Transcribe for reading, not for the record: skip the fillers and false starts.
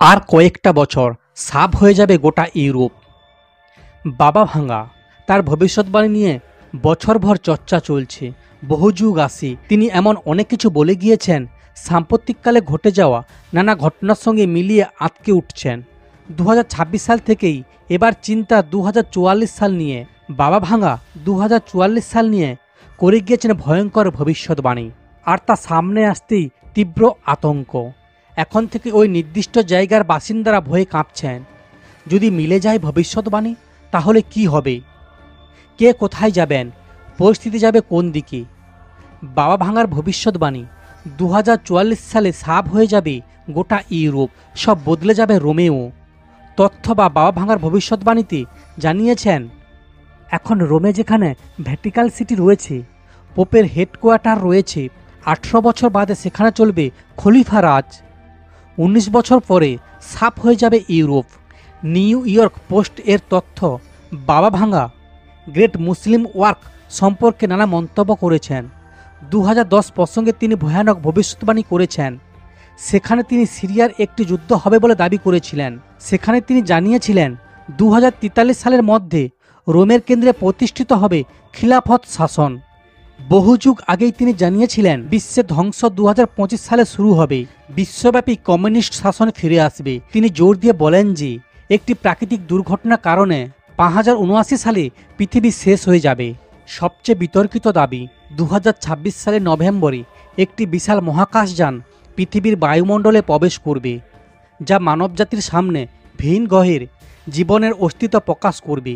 আর কয়েকটা বছর সাফ হয়ে যাবে গোটা ইউরোপ। বাবা ভাঙা তার ভবিষ্যৎবাণী নিয়ে বছরভর চর্চা চলছে। বহু যুগ আসি তিনি এমন অনেক কিছু বলে গিয়েছেন, সাম্প্রতিককালে ঘটে যাওয়া নানা ঘটনার সঙ্গে মিলিয়ে আঁতকে উঠছেন। 2026 সাল থেকেই এবার চিন্তা 2044 সাল নিয়ে। বাবা ভাঙা 2044 সাল নিয়ে করে গিয়েছেন ভয়ঙ্কর ভবিষ্যৎবাণী, আর তা সামনে আসতেই তীব্র আতঙ্ক। এখন থেকে ওই নির্দিষ্ট জায়গার বাসিন্দারা ভয়ে কাঁপছেন। যদি মিলে যায় ভবিষ্যৎবাণী, তাহলে কি হবে? কে কোথায় যাবেন? পরিস্থিতি যাবে কোন দিকে? বাবা ভাঙার ভবিষ্যৎবাণী 2044 সালে সাফ হয়ে যাবে গোটা ইউরোপ, সব বদলে যাবে রোমেও। তথ্য বা বাবা ভাঙার ভবিষ্যৎবাণীতে জানিয়েছেন, এখন রোমে যেখানে ভ্যাটিকান সিটি রয়েছে, পোপের হেডকোয়ার্টার রয়েছে, 18 বছর বাদে সেখানে চলবে খলিফা রাজ। 19 বছর পরে সাফ হয়ে যাবে ইউরোপ। নিউ ইয়র্ক পোস্ট এর তথ্য। বাবা ভাঙা গ্রেট মুসলিম ওয়ার্ক সম্পর্কে নানা মন্তব্য করেছেন। 2010 প্রসঙ্গে তিনি ভয়ানক ভবিষ্যৎবাণী করেছেন। সেখানে তিনি সিরিয়ার একটি যুদ্ধ হবে বলে দাবি করেছিলেন। সেখানে তিনি জানিয়েছিলেন 2043 সালের মধ্যে রোমের কেন্দ্রে প্রতিষ্ঠিত হবে খিলাফত শাসন। বহু যুগ আগেই তিনি জানিয়েছিলেন বিশ্বের ধ্বংস 2025 সালে শুরু হবে, বিশ্বব্যাপী কমিউনিস্ট শাসন ফিরে আসবে। তিনি জোর দিয়ে বলেন যে একটি প্রাকৃতিক দুর্ঘটনার কারণে 5079 সালে পৃথিবী শেষ হয়ে যাবে। সবচেয়ে বিতর্কিত দাবি, 2026 সালের নভেম্বরে একটি বিশাল মহাকাশযান পৃথিবীর বায়ুমণ্ডলে প্রবেশ করবে, যা মানবজাতির সামনে ভিন গ্রহের জীবনের অস্তিত্ব প্রকাশ করবে।